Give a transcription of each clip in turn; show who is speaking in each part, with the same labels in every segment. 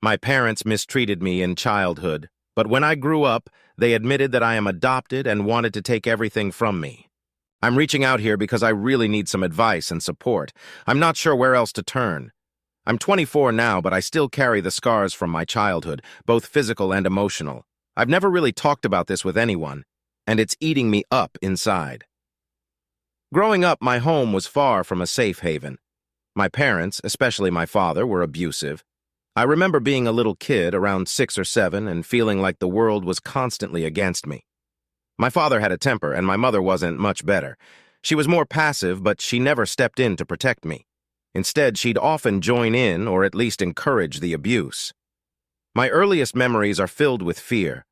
Speaker 1: My parents mistreated me in childhood, but when I grew up, they admitted that I am adopted and wanted to take everything from me. I'm reaching out here because I really need some advice and support. I'm not sure where else to turn. I'm 24 now, but I still carry the scars from my childhood, both physical and emotional. I've never really talked about this with anyone, and it's eating me up inside. Growing up, my home was far from a safe haven. My parents, especially my father, were abusive. I remember being a little kid, around 6 or 7, and feeling like the world was constantly against me. My father had a temper, and my mother wasn't much better. She was more passive, but she never stepped in to protect me. Instead, she'd often join in or at least encourage the abuse. My earliest memories are filled with fear.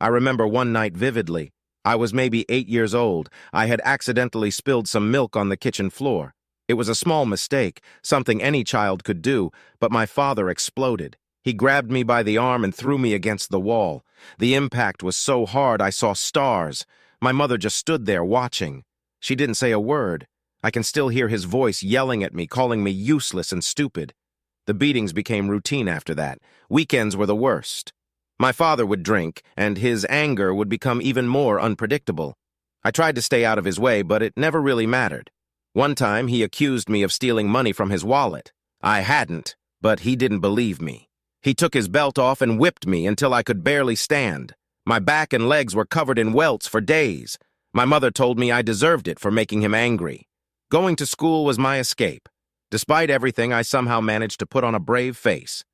Speaker 1: I remember one night vividly. I was maybe 8 years old. I had accidentally spilled some milk on the kitchen floor. It was a small mistake, something any child could do, but my father exploded. He grabbed me by the arm and threw me against the wall. The impact was so hard I saw stars. My mother just stood there watching. She didn't say a word. I can still hear his voice yelling at me, calling me useless and stupid. The beatings became routine after that. Weekends were the worst. My father would drink, and his anger would become even more unpredictable. I tried to stay out of his way, but it never really mattered. One time, he accused me of stealing money from his wallet. I hadn't, but he didn't believe me. He took his belt off and whipped me until I could barely stand. My back and legs were covered in welts for days. My mother told me I deserved it for making him angry. Going to school was my escape. Despite everything, I somehow managed to put on a brave face.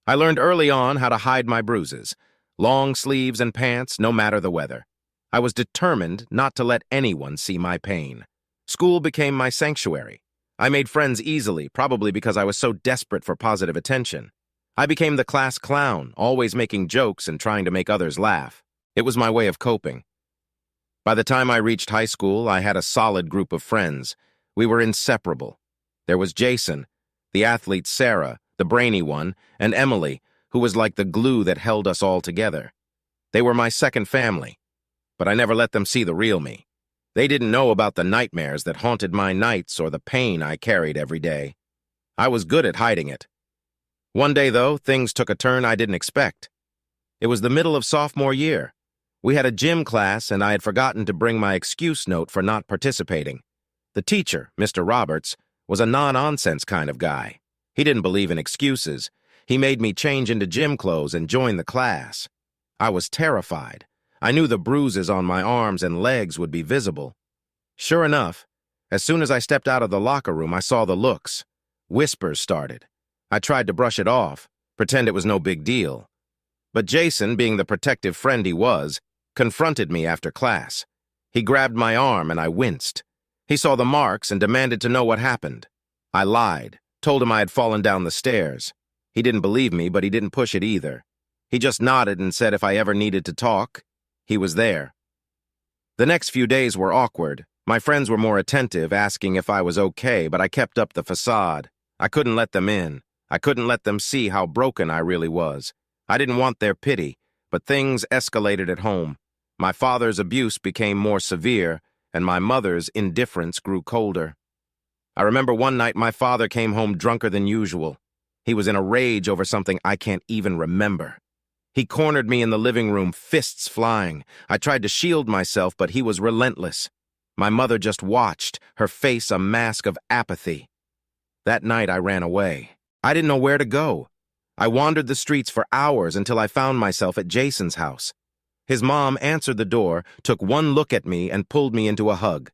Speaker 1: I learned early on how to hide my bruises. Long sleeves and pants, no matter the weather. I was determined not to let anyone see my pain. School became my sanctuary. I made friends easily, probably because I was so desperate for positive attention. I became the class clown, always making jokes and trying to make others laugh. It was my way of coping. By the time I reached high school, I had a solid group of friends. We were inseparable. There was Jason, the athlete Sarah, the brainy one, and Emily, who was like the glue that held us all together. They were my second family, but I never let them see the real me. They didn't know about the nightmares that haunted my nights or the pain I carried every day. I was good at hiding it. One day, though, things took a turn I didn't expect. It was the middle of sophomore year. We had a gym class, and I had forgotten to bring my excuse note for not participating. The teacher, Mr. Roberts, was a no-nonsense kind of guy. He didn't believe in excuses. He made me change into gym clothes and join the class. I was terrified. I knew the bruises on my arms and legs would be visible. Sure enough, as soon as I stepped out of the locker room, I saw the looks. Whispers started. I tried to brush it off, pretend it was no big deal. But Jason, being the protective friend he was, confronted me after class. He grabbed my arm and I winced. He saw the marks and demanded to know what happened. I lied, told him I had fallen down the stairs. He didn't believe me, but he didn't push it either. He just nodded and said if I ever needed to talk, he was there. The next few days were awkward. My friends were more attentive, asking if I was okay, but I kept up the facade. I couldn't let them in. I couldn't let them see how broken I really was. I didn't want their pity, but things escalated at home. My father's abuse became more severe, and my mother's indifference grew colder. I remember one night my father came home drunker than usual. He was in a rage over something I can't even remember. He cornered me in the living room, fists flying. I tried to shield myself, but he was relentless. My mother just watched, her face a mask of apathy. That night I ran away. I didn't know where to go. I wandered the streets for hours until I found myself at Jason's house. His mom answered the door, took one look at me, and pulled me into a hug.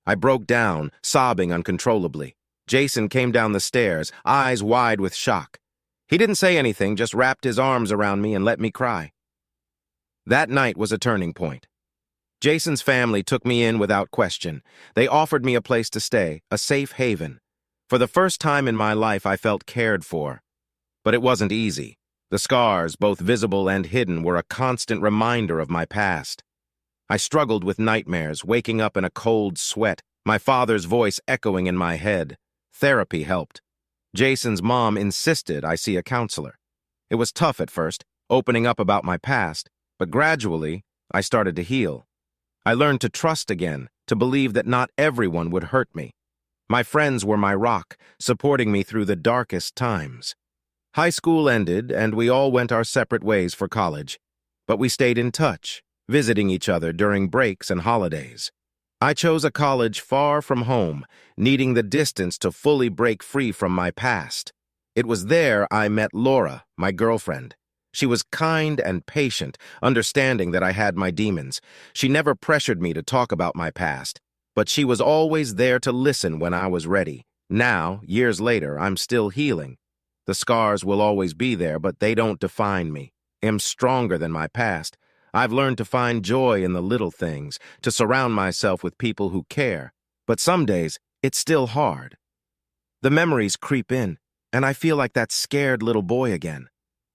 Speaker 1: I broke down, sobbing uncontrollably. Jason came down the stairs, eyes wide with shock. He didn't say anything, just wrapped his arms around me and let me cry. That night was a turning point. Jason's family took me in without question. They offered me a place to stay, a safe haven. For the first time in my life, I felt cared for. But it wasn't easy. The scars, both visible and hidden, were a constant reminder of my past. I struggled with nightmares, waking up in a cold sweat, my father's voice echoing in my head. Therapy helped. Jason's mom insisted I see a counselor. It was tough at first, opening up about my past, but gradually, I started to heal. I learned to trust again, to believe that not everyone would hurt me. My friends were my rock, supporting me through the darkest times. High school ended, and we all went our separate ways for college. But we stayed in touch, visiting each other during breaks and holidays. I chose a college far from home, needing the distance to fully break free from my past. It was there I met Laura, my girlfriend. She was kind and patient, understanding that I had my demons. She never pressured me to talk about my past, but she was always there to listen when I was ready. Now, years later, I'm still healing. The scars will always be there, but they don't define me. I'm stronger than my past. I've learned to find joy in the little things, to surround myself with people who care. But some days, it's still hard. The memories creep in, and I feel like that scared little boy again.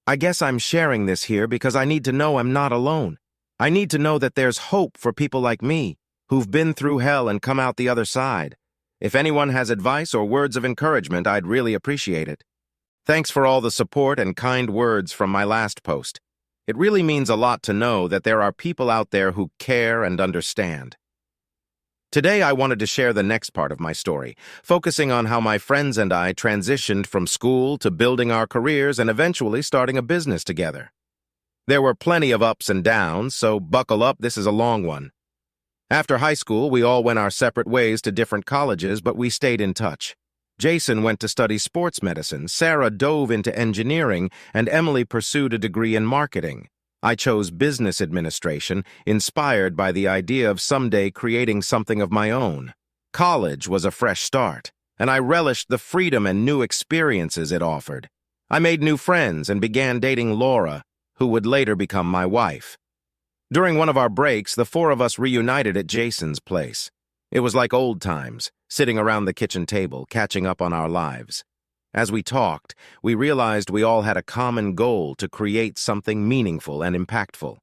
Speaker 1: I guess I'm sharing this here because I need to know I'm not alone. I need to know that there's hope for people like me, who've been through hell and come out the other side. If anyone has advice or words of encouragement, I'd really appreciate it. Thanks for all the support and kind words from my last post. It really means a lot to know that there are people out there who care and understand. Today, I wanted to share the next part of my story, focusing on how my friends and I transitioned from school to building our careers and eventually starting a business together. There were plenty of ups and downs, so buckle up, this is a long one. After high school, we all went our separate ways to different colleges, but we stayed in touch. Jason went to study sports medicine, Sarah dove into engineering, and Emily pursued a degree in marketing. I chose business administration, inspired by the idea of someday creating something of my own. College was a fresh start, and I relished the freedom and new experiences it offered. I made new friends and began dating Laura, who would later become my wife. During one of our breaks, the four of us reunited at Jason's place. It was like old times, sitting around the kitchen table, catching up on our lives. As we talked, we realized we all had a common goal to create something meaningful and impactful.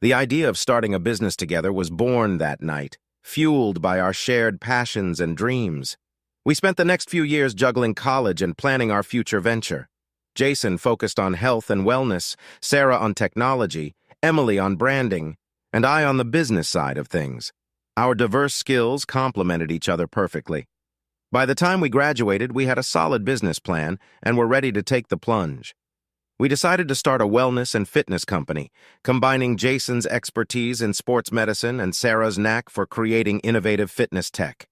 Speaker 1: The idea of starting a business together was born that night, fueled by our shared passions and dreams. We spent the next few years juggling college and planning our future venture. Jason focused on health and wellness, Sarah on technology, Emily on branding, and I on the business side of things. Our diverse skills complemented each other perfectly. By the time we graduated, we had a solid business plan and were ready to take the plunge. We decided to start a wellness and fitness company, combining Jason's expertise in sports medicine and Sarah's knack for creating innovative fitness tech.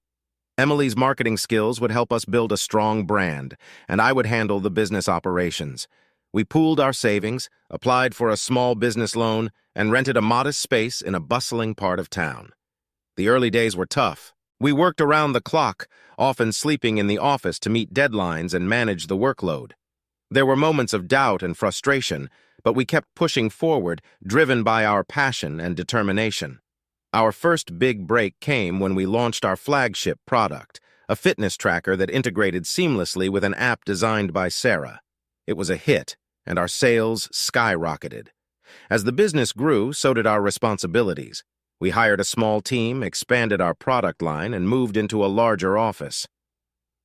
Speaker 1: Emily's marketing skills would help us build a strong brand, and I would handle the business operations. We pooled our savings, applied for a small business loan, and rented a modest space in a bustling part of town. The early days were tough. We worked around the clock, often sleeping in the office to meet deadlines and manage the workload. There were moments of doubt and frustration, but we kept pushing forward, driven by our passion and determination. Our first big break came when we launched our flagship product, a fitness tracker that integrated seamlessly with an app designed by Sarah. It was a hit, and our sales skyrocketed. As the business grew, so did our responsibilities. We hired a small team, expanded our product line, and moved into a larger office.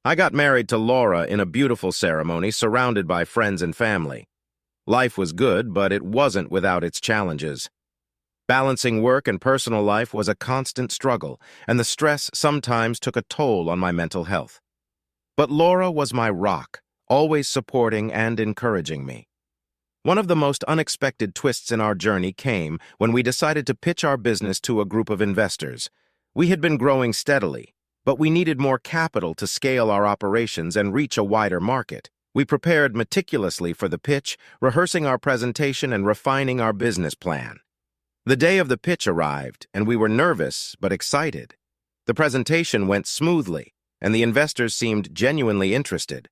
Speaker 1: I got married to Laura in a beautiful ceremony surrounded by friends and family. Life was good, but it wasn't without its challenges. Balancing work and personal life was a constant struggle, and the stress sometimes took a toll on my mental health. But Laura was my rock, always supporting and encouraging me. One of the most unexpected twists in our journey came when we decided to pitch our business to a group of investors. We had been growing steadily, but we needed more capital to scale our operations and reach a wider market. We prepared meticulously for the pitch, rehearsing our presentation and refining our business plan. The day of the pitch arrived, and we were nervous but excited. The presentation went smoothly, and the investors seemed genuinely interested.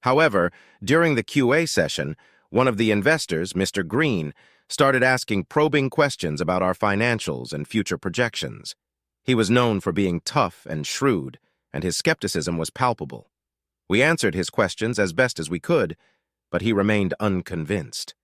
Speaker 1: However, during the QA session, one of the investors, Mr. Green, started asking probing questions about our financials and future projections. He was known for being tough and shrewd, and his skepticism was palpable. We answered his questions as best as we could, but he remained unconvinced.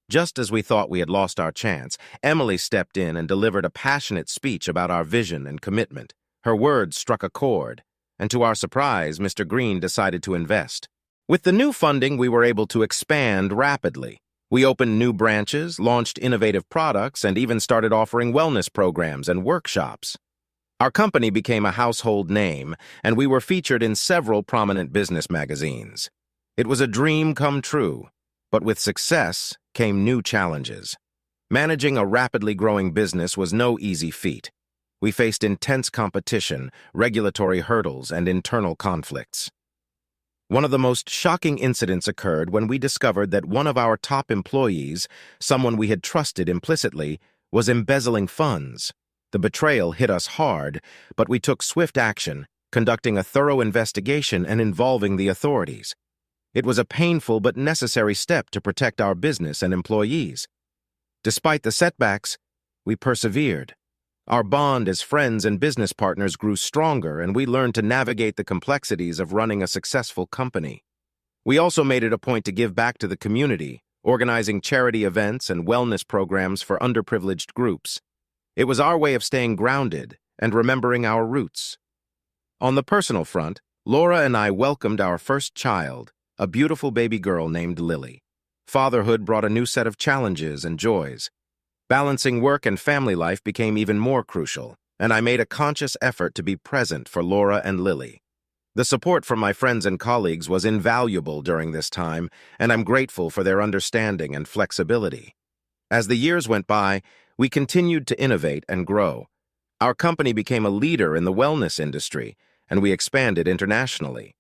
Speaker 1: Just as we thought we had lost our chance, Emily stepped in and delivered a passionate speech about our vision and commitment. Her words struck a chord, and to our surprise, Mr. Green decided to invest. With the new funding, we were able to expand rapidly. We opened new branches, launched innovative products, and even started offering wellness programs and workshops. Our company became a household name, and we were featured in several prominent business magazines. It was a dream come true, but with success came new challenges. Managing a rapidly growing business was no easy feat. We faced intense competition, regulatory hurdles, and internal conflicts. One of the most shocking incidents occurred when we discovered that one of our top employees, someone we had trusted implicitly, was embezzling funds. The betrayal hit us hard, but we took swift action, conducting a thorough investigation and involving the authorities. It was a painful but necessary step to protect our business and employees. Despite the setbacks, we persevered. Our bond as friends and business partners grew stronger, and we learned to navigate the complexities of running a successful company. We also made it a point to give back to the community, organizing charity events and wellness programs for underprivileged groups. It was our way of staying grounded and remembering our roots. On the personal front, Laura and I welcomed our first child, a beautiful baby girl named Lily. Fatherhood brought a new set of challenges and joys. Balancing work and family life became even more crucial, and I made a conscious effort to be present for Laura and Lily. The support from my friends and colleagues was invaluable during this time, and I'm grateful for their understanding and flexibility. As the years went by, we continued to innovate and grow. Our company became a leader in the wellness industry, and we expanded internationally.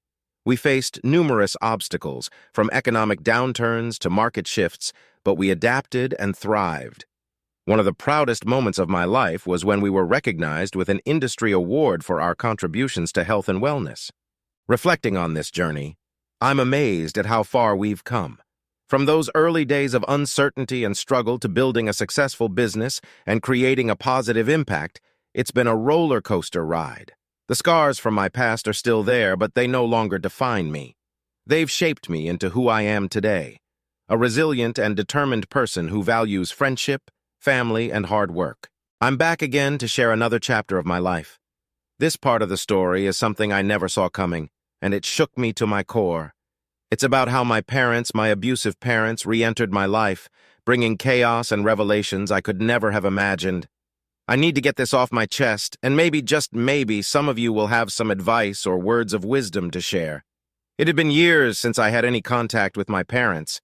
Speaker 1: We faced numerous obstacles, from economic downturns to market shifts, but we adapted and thrived. One of the proudest moments of my life was when we were recognized with an industry award for our contributions to health and wellness. Reflecting on this journey, I'm amazed at how far we've come. From those early days of uncertainty and struggle to building a successful business and creating a positive impact, it's been a roller coaster ride. The scars from my past are still there, but they no longer define me. They've shaped me into who I am today, a resilient and determined person who values friendship, family, and hard work. I'm back again to share another chapter of my life. This part of the story is something I never saw coming, and it shook me to my core. It's about how my abusive parents, re-entered my life, bringing chaos and revelations I could never have imagined. I need to get this off my chest, and maybe, just maybe, some of you will have some advice or words of wisdom to share. It had been years since I had any contact with my parents.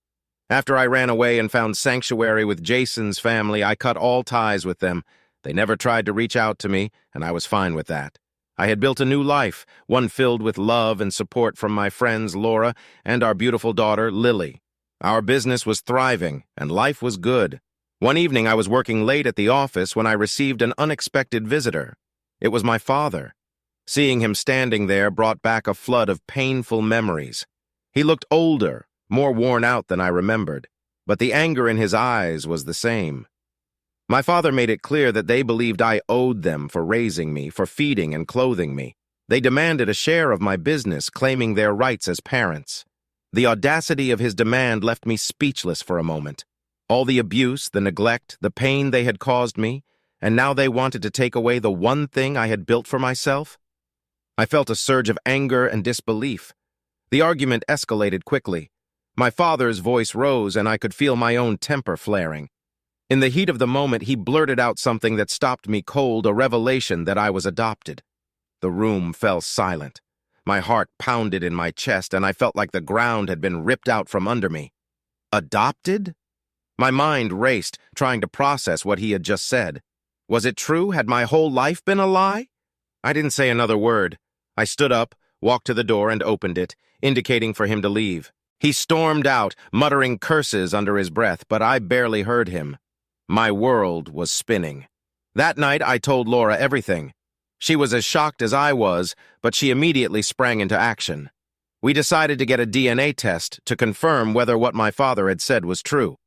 Speaker 1: After I ran away and found sanctuary with Jason's family, I cut all ties with them. They never tried to reach out to me, and I was fine with that. I had built a new life, one filled with love and support from my friends Laura and our beautiful daughter, Lily. Our business was thriving, and life was good. One evening I was working late at the office when I received an unexpected visitor. It was my father. Seeing him standing there brought back a flood of painful memories. He looked older, more worn out than I remembered, but the anger in his eyes was the same. My father made it clear that they believed I owed them for raising me, for feeding and clothing me. They demanded a share of my business, claiming their rights as parents. The audacity of his demand left me speechless for a moment. All the abuse, the neglect, the pain they had caused me, and now they wanted to take away the one thing I had built for myself? I felt a surge of anger and disbelief. The argument escalated quickly. My father's voice rose, and I could feel my own temper flaring. In the heat of the moment, he blurted out something that stopped me cold, a revelation that I was adopted. The room fell silent. My heart pounded in my chest, and I felt like the ground had been ripped out from under me. Adopted? My mind raced, trying to process what he had just said. Was it true? Had my whole life been a lie? I didn't say another word. I stood up, walked to the door, and opened it, indicating for him to leave. He stormed out, muttering curses under his breath, but I barely heard him. My world was spinning. That night, I told Laura everything. She was as shocked as I was, but she immediately sprang into action. We decided to get a DNA test to confirm whether what my father had said was true.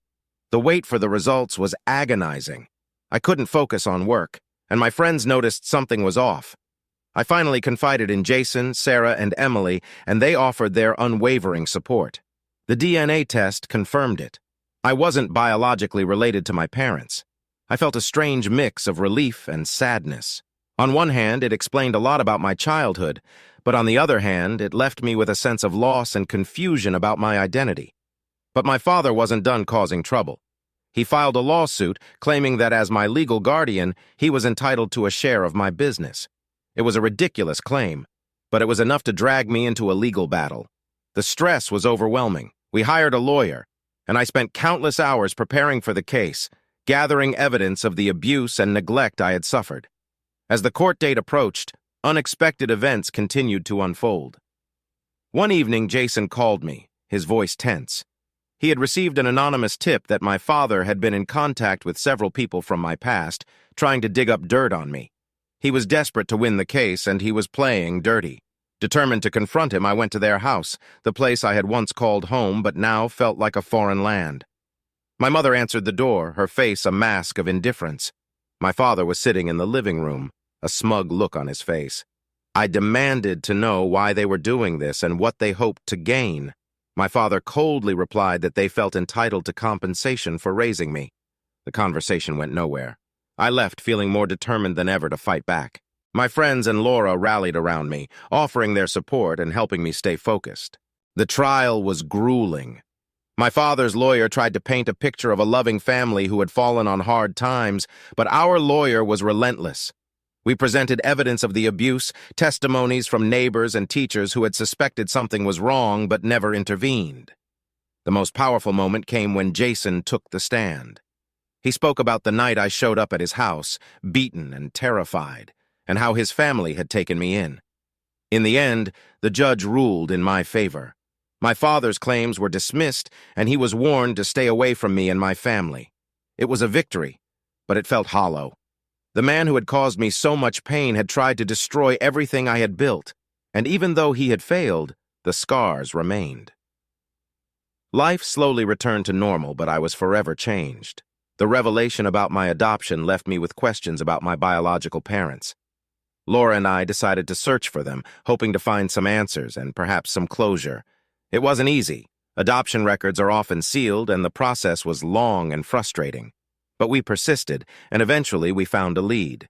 Speaker 1: The wait for the results was agonizing. I couldn't focus on work, and my friends noticed something was off. I finally confided in Jason, Sarah, and Emily, and they offered their unwavering support. The DNA test confirmed it. I wasn't biologically related to my parents. I felt a strange mix of relief and sadness. On one hand, it explained a lot about my childhood, but on the other hand, it left me with a sense of loss and confusion about my identity. But my father wasn't done causing trouble. He filed a lawsuit claiming that as my legal guardian, he was entitled to a share of my business. It was a ridiculous claim, but it was enough to drag me into a legal battle. The stress was overwhelming. We hired a lawyer, and I spent countless hours preparing for the case, gathering evidence of the abuse and neglect I had suffered. As the court date approached, unexpected events continued to unfold. One evening, Jason called me, his voice tense. He had received an anonymous tip that my father had been in contact with several people from my past, trying to dig up dirt on me. He was desperate to win the case, and he was playing dirty. Determined to confront him, I went to their house, the place I had once called home but now felt like a foreign land. My mother answered the door, her face a mask of indifference. My father was sitting in the living room, a smug look on his face. I demanded to know why they were doing this and what they hoped to gain. My father coldly replied that they felt entitled to compensation for raising me. The conversation went nowhere. I left feeling more determined than ever to fight back. My friends and Laura rallied around me, offering their support and helping me stay focused. The trial was grueling. My father's lawyer tried to paint a picture of a loving family who had fallen on hard times, but our lawyer was relentless. We presented evidence of the abuse, testimonies from neighbors and teachers who had suspected something was wrong but never intervened. The most powerful moment came when Jason took the stand. He spoke about the night I showed up at his house, beaten and terrified, and how his family had taken me in. In the end, the judge ruled in my favor. My father's claims were dismissed, and he was warned to stay away from me and my family. It was a victory, but it felt hollow. The man who had caused me so much pain had tried to destroy everything I had built, and even though he had failed, the scars remained. Life slowly returned to normal, but I was forever changed. The revelation about my adoption left me with questions about my biological parents. Laura and I decided to search for them, hoping to find some answers and perhaps some closure. It wasn't easy. Adoption records are often sealed, and the process was long and frustrating. But we persisted, and eventually we found a lead.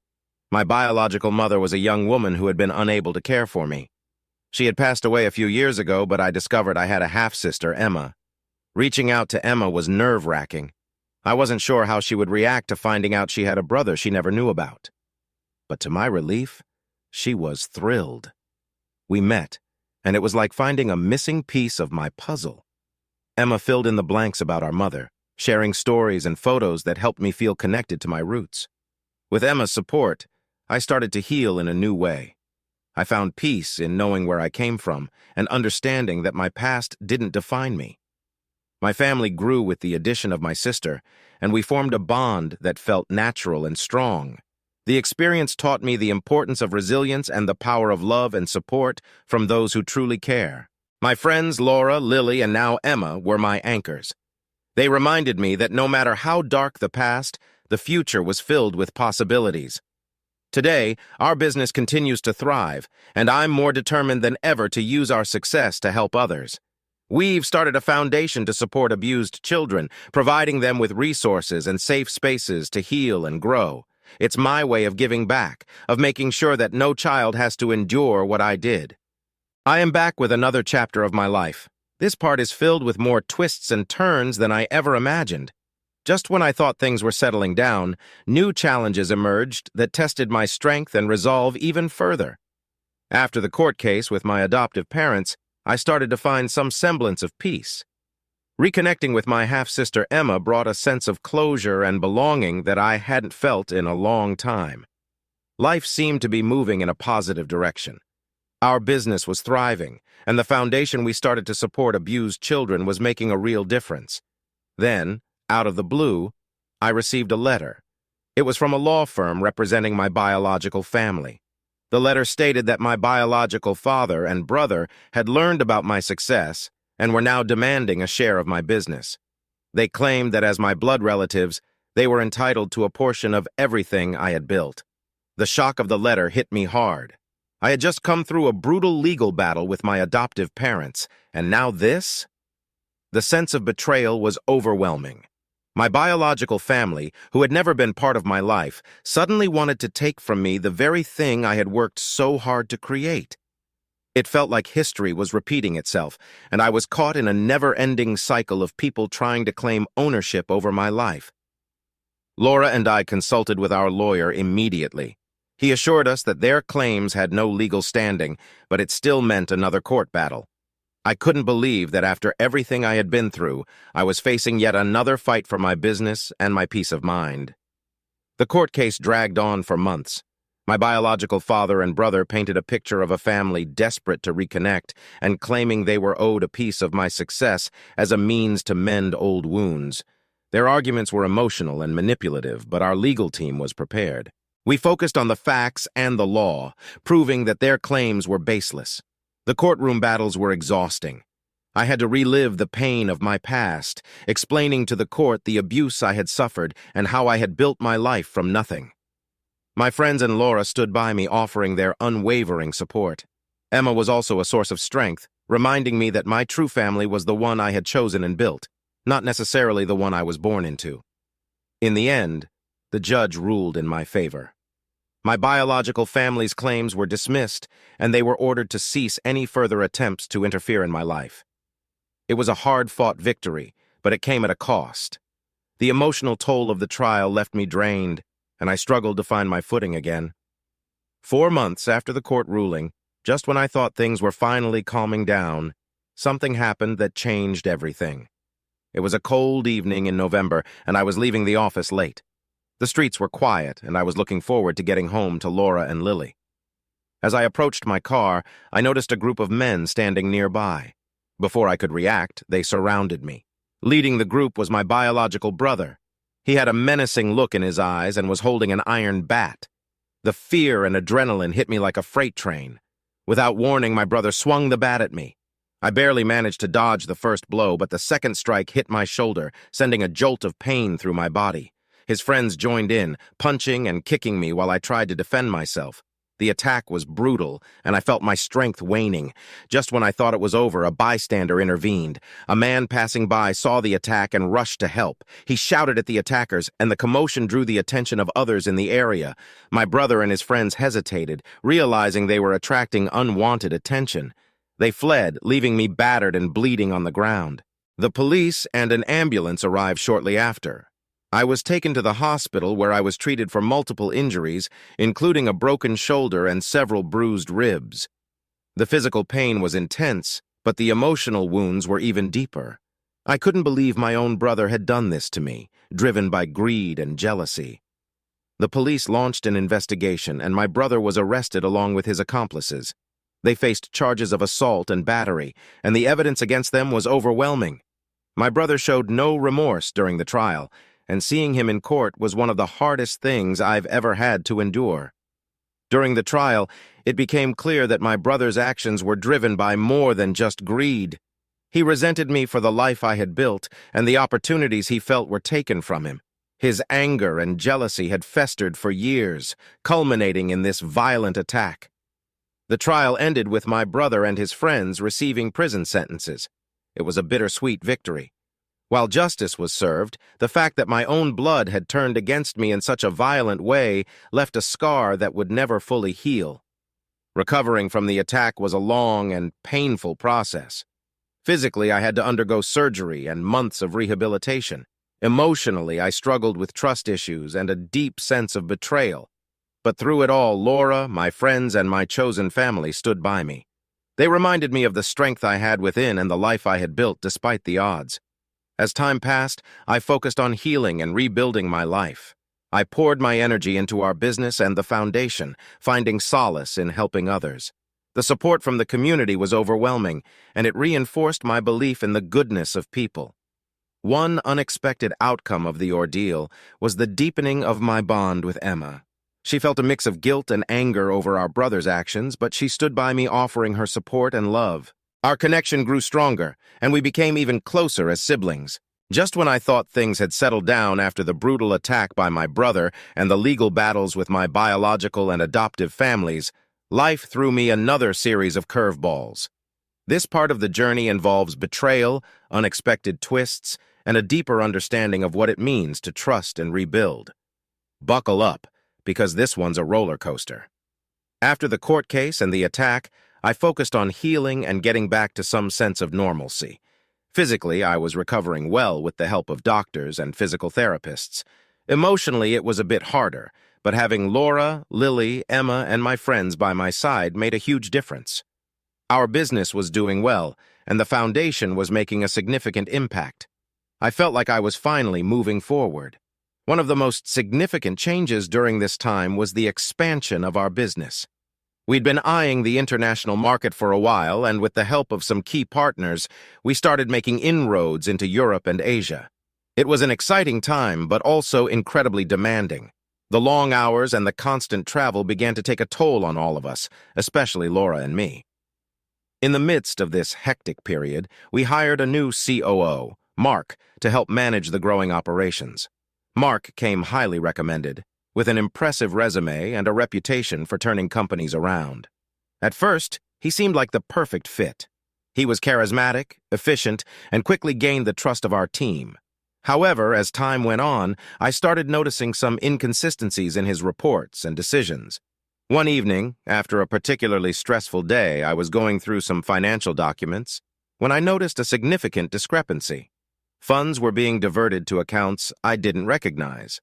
Speaker 1: My biological mother was a young woman who had been unable to care for me. She had passed away a few years ago, but I discovered I had a half-sister, Emma. Reaching out to Emma was nerve-wracking. I wasn't sure how she would react to finding out she had a brother she never knew about. But to my relief, she was thrilled. We met, and it was like finding a missing piece of my puzzle. Emma filled in the blanks about our mother, sharing stories and photos that helped me feel connected to my roots. With Emma's support, I started to heal in a new way. I found peace in knowing where I came from and understanding that my past didn't define me. My family grew with the addition of my sister, and we formed a bond that felt natural and strong. The experience taught me the importance of resilience and the power of love and support from those who truly care. My friends Laura, Lily, and now Emma were my anchors. They reminded me that no matter how dark the past, the future was filled with possibilities. Today, our business continues to thrive, and I'm more determined than ever to use our success to help others. We've started a foundation to support abused children, providing them with resources and safe spaces to heal and grow. It's my way of giving back, of making sure that no child has to endure what I did. I am back with another chapter of my life. This part is filled with more twists and turns than I ever imagined. Just when I thought things were settling down, new challenges emerged that tested my strength and resolve even further. After the court case with my adoptive parents, I started to find some semblance of peace. Reconnecting with my half-sister Emma brought a sense of closure and belonging that I hadn't felt in a long time. Life seemed to be moving in a positive direction. Our business was thriving, and the foundation we started to support abused children was making a real difference. Then, out of the blue, I received a letter. It was from a law firm representing my biological family. The letter stated that my biological father and brother had learned about my success and were now demanding a share of my business. They claimed that as my blood relatives, they were entitled to a portion of everything I had built. The shock of the letter hit me hard. I had just come through a brutal legal battle with my adoptive parents, and now this? The sense of betrayal was overwhelming. My biological family, who had never been part of my life, suddenly wanted to take from me the very thing I had worked so hard to create. It felt like history was repeating itself, and I was caught in a never-ending cycle of people trying to claim ownership over my life. Laura and I consulted with our lawyer immediately. He assured us that their claims had no legal standing, but it still meant another court battle. I couldn't believe that after everything I had been through, I was facing yet another fight for my business and my peace of mind. The court case dragged on for months. My biological father and brother painted a picture of a family desperate to reconnect and claiming they were owed a piece of my success as a means to mend old wounds. Their arguments were emotional and manipulative, but our legal team was prepared. We focused on the facts and the law, proving that their claims were baseless. The courtroom battles were exhausting. I had to relive the pain of my past, explaining to the court the abuse I had suffered and how I had built my life from nothing. My friends and Laura stood by me, offering their unwavering support. Emma was also a source of strength, reminding me that my true family was the one I had chosen and built, not necessarily the one I was born into. In the end, the judge ruled in my favor. My biological family's claims were dismissed, and they were ordered to cease any further attempts to interfere in my life. It was a hard-fought victory, but it came at a cost. The emotional toll of the trial left me drained, and I struggled to find my footing again. 4 months after the court ruling, just when I thought things were finally calming down, something happened that changed everything. It was a cold evening in November, and I was leaving the office late. The streets were quiet, and I was looking forward to getting home to Laura and Lily. As I approached my car, I noticed a group of men standing nearby. Before I could react, they surrounded me. Leading the group was my biological brother. He had a menacing look in his eyes and was holding an iron bat. The fear and adrenaline hit me like a freight train. Without warning, my brother swung the bat at me. I barely managed to dodge the first blow, but the second strike hit my shoulder, sending a jolt of pain through my body. His friends joined in, punching and kicking me while I tried to defend myself. The attack was brutal, and I felt my strength waning. Just when I thought it was over, a bystander intervened. A man passing by saw the attack and rushed to help. He shouted at the attackers, and the commotion drew the attention of others in the area. My brother and his friends hesitated, realizing they were attracting unwanted attention. They fled, leaving me battered and bleeding on the ground. The police and an ambulance arrived shortly after. I was taken to the hospital where I was treated for multiple injuries, including a broken shoulder and several bruised ribs. The physical pain was intense, but the emotional wounds were even deeper. I couldn't believe my own brother had done this to me, driven by greed and jealousy. The police launched an investigation, and my brother was arrested along with his accomplices. They faced charges of assault and battery, and the evidence against them was overwhelming. My brother showed no remorse during the trial, and seeing him in court was one of the hardest things I've ever had to endure. During the trial, it became clear that my brother's actions were driven by more than just greed. He resented me for the life I had built and the opportunities he felt were taken from him. His anger and jealousy had festered for years, culminating in this violent attack. The trial ended with my brother and his friends receiving prison sentences. It was a bittersweet victory. While justice was served, the fact that my own blood had turned against me in such a violent way left a scar that would never fully heal. Recovering from the attack was a long and painful process. Physically, I had to undergo surgery and months of rehabilitation. Emotionally, I struggled with trust issues and a deep sense of betrayal. But through it all, Laura, my friends, and my chosen family stood by me. They reminded me of the strength I had within and the life I had built despite the odds. As time passed, I focused on healing and rebuilding my life. I poured my energy into our business and the foundation, finding solace in helping others. The support from the community was overwhelming, and it reinforced my belief in the goodness of people. One unexpected outcome of the ordeal was the deepening of my bond with Emma. She felt a mix of guilt and anger over our brother's actions, but she stood by me offering her support and love. Our connection grew stronger, and we became even closer as siblings. Just when I thought things had settled down after the brutal attack by my brother and the legal battles with my biological and adoptive families, life threw me another series of curveballs. This part of the journey involves betrayal, unexpected twists, and a deeper understanding of what it means to trust and rebuild. Buckle up, because this one's a roller coaster. After the court case and the attack, I focused on healing and getting back to some sense of normalcy. Physically, I was recovering well with the help of doctors and physical therapists. Emotionally, it was a bit harder, but having Laura, Lily, Emma, and my friends by my side made a huge difference. Our business was doing well, and the foundation was making a significant impact. I felt like I was finally moving forward. One of the most significant changes during this time was the expansion of our business. We'd been eyeing the international market for a while, and with the help of some key partners, we started making inroads into Europe and Asia. It was an exciting time, but also incredibly demanding. The long hours and the constant travel began to take a toll on all of us, especially Laura and me. In the midst of this hectic period, we hired a new COO, Mark, to help manage the growing operations. Mark came highly recommended, with an impressive resume and a reputation for turning companies around. At first, he seemed like the perfect fit. He was charismatic, efficient, and quickly gained the trust of our team. However, as time went on, I started noticing some inconsistencies in his reports and decisions. One evening, after a particularly stressful day, I was going through some financial documents when I noticed a significant discrepancy. Funds were being diverted to accounts I didn't recognize.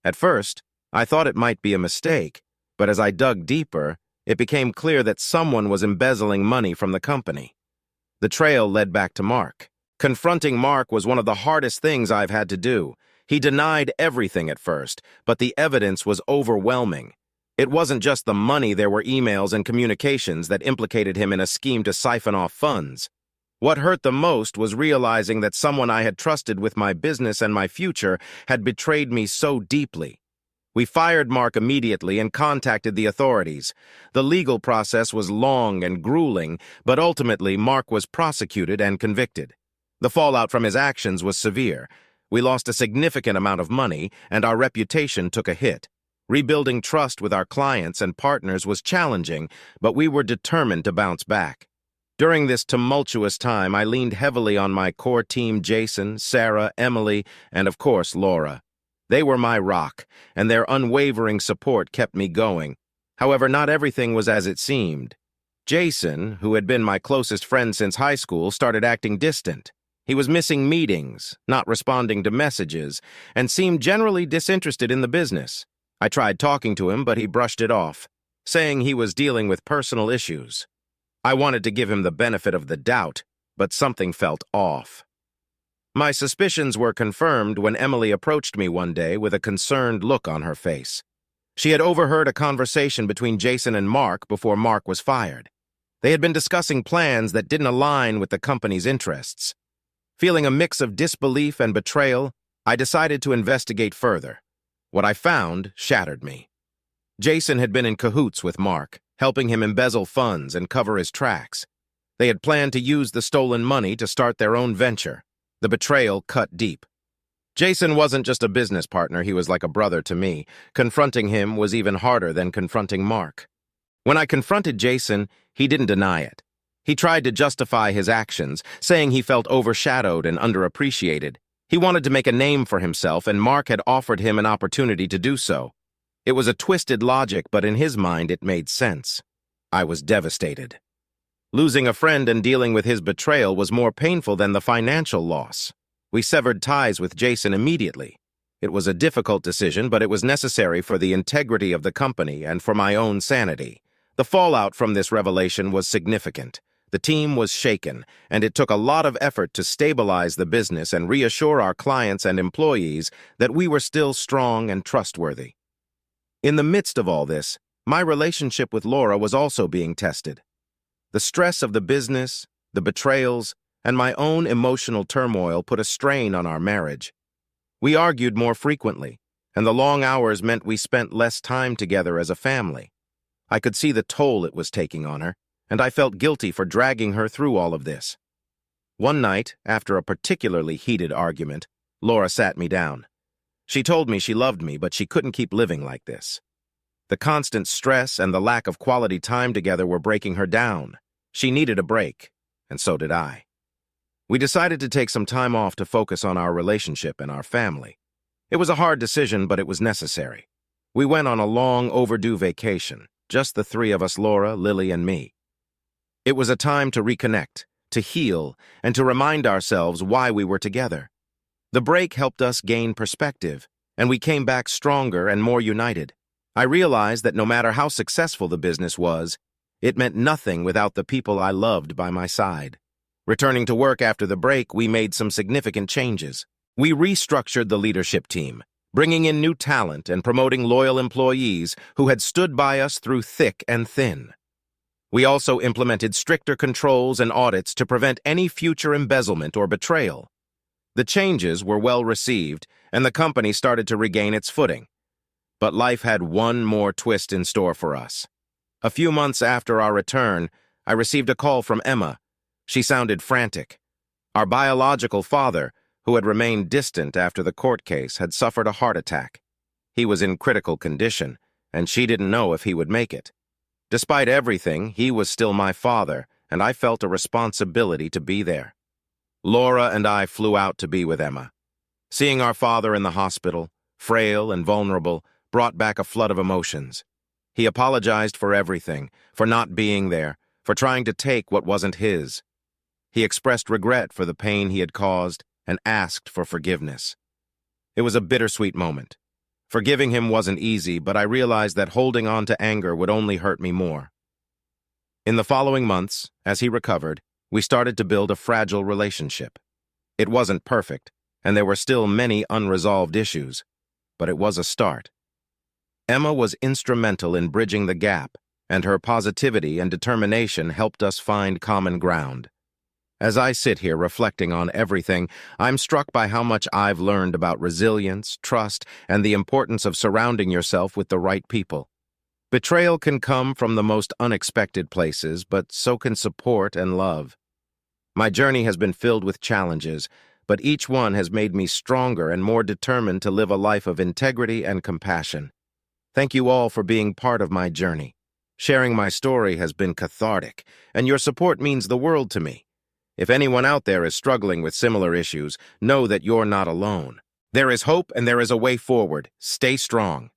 Speaker 1: At first, I thought it might be a mistake, but as I dug deeper, it became clear that someone was embezzling money from the company. The trail led back to Mark. Confronting Mark was one of the hardest things I've had to do. He denied everything at first, but the evidence was overwhelming. It wasn't just the money, there were emails and communications that implicated him in a scheme to siphon off funds. What hurt the most was realizing that someone I had trusted with my business and my future had betrayed me so deeply. We fired Mark immediately and contacted the authorities. The legal process was long and grueling, but ultimately Mark was prosecuted and convicted. The fallout from his actions was severe. We lost a significant amount of money, and our reputation took a hit. Rebuilding trust with our clients and partners was challenging, but we were determined to bounce back. During this tumultuous time, I leaned heavily on my core team: Jason, Sarah, Emily, and of course, Laura. They were my rock, and their unwavering support kept me going. However, not everything was as it seemed. Jason, who had been my closest friend since high school, started acting distant. He was missing meetings, not responding to messages, and seemed generally disinterested in the business. I tried talking to him, but he brushed it off, saying he was dealing with personal issues. I wanted to give him the benefit of the doubt, but something felt off. My suspicions were confirmed when Emily approached me one day with a concerned look on her face. She had overheard a conversation between Jason and Mark before Mark was fired. They had been discussing plans that didn't align with the company's interests. Feeling a mix of disbelief and betrayal, I decided to investigate further. What I found shattered me. Jason had been in cahoots with Mark, helping him embezzle funds and cover his tracks. They had planned to use the stolen money to start their own venture. The betrayal cut deep. Jason wasn't just a business partner, he was like a brother to me. Confronting him was even harder than confronting Mark. When I confronted Jason, he didn't deny it. He tried to justify his actions, saying he felt overshadowed and underappreciated. He wanted to make a name for himself, and Mark had offered him an opportunity to do so. It was a twisted logic, but in his mind it made sense. I was devastated. Losing a friend and dealing with his betrayal was more painful than the financial loss. We severed ties with Jason immediately. It was a difficult decision, but it was necessary for the integrity of the company and for my own sanity. The fallout from this revelation was significant. The team was shaken, and it took a lot of effort to stabilize the business and reassure our clients and employees that we were still strong and trustworthy. In the midst of all this, my relationship with Laura was also being tested. The stress of the business, the betrayals, and my own emotional turmoil put a strain on our marriage. We argued more frequently, and the long hours meant we spent less time together as a family. I could see the toll it was taking on her, and I felt guilty for dragging her through all of this. One night, after a particularly heated argument, Laura sat me down. She told me she loved me, but she couldn't keep living like this. The constant stress and the lack of quality time together were breaking her down. She needed a break, and so did I. We decided to take some time off to focus on our relationship and our family. It was a hard decision, but it was necessary. We went on a long overdue vacation, just the three of us, Laura, Lily, and me. It was a time to reconnect, to heal, and to remind ourselves why we were together. The break helped us gain perspective, and we came back stronger and more united. I realized that no matter how successful the business was, it meant nothing without the people I loved by my side. Returning to work after the break, we made some significant changes. We restructured the leadership team, bringing in new talent and promoting loyal employees who had stood by us through thick and thin. We also implemented stricter controls and audits to prevent any future embezzlement or betrayal. The changes were well received, and the company started to regain its footing. But life had one more twist in store for us. A few months after our return, I received a call from Emma. She sounded frantic. Our biological father, who had remained distant after the court case, had suffered a heart attack. He was in critical condition, and she didn't know if he would make it. Despite everything, he was still my father, and I felt a responsibility to be there. Laura and I flew out to be with Emma. Seeing our father in the hospital, frail and vulnerable, brought back a flood of emotions. He apologized for everything, for not being there, for trying to take what wasn't his. He expressed regret for the pain he had caused and asked for forgiveness. It was a bittersweet moment. Forgiving him wasn't easy, but I realized that holding on to anger would only hurt me more. In the following months, as he recovered, we started to build a fragile relationship. It wasn't perfect, and there were still many unresolved issues, but it was a start. Emma was instrumental in bridging the gap, and her positivity and determination helped us find common ground. As I sit here reflecting on everything, I'm struck by how much I've learned about resilience, trust, and the importance of surrounding yourself with the right people. Betrayal can come from the most unexpected places, but so can support and love. My journey has been filled with challenges, but each one has made me stronger and more determined to live a life of integrity and compassion. Thank you all for being part of my journey. Sharing my story has been cathartic, and your support means the world to me. If anyone out there is struggling with similar issues, know that you're not alone. There is hope and there is a way forward. Stay strong.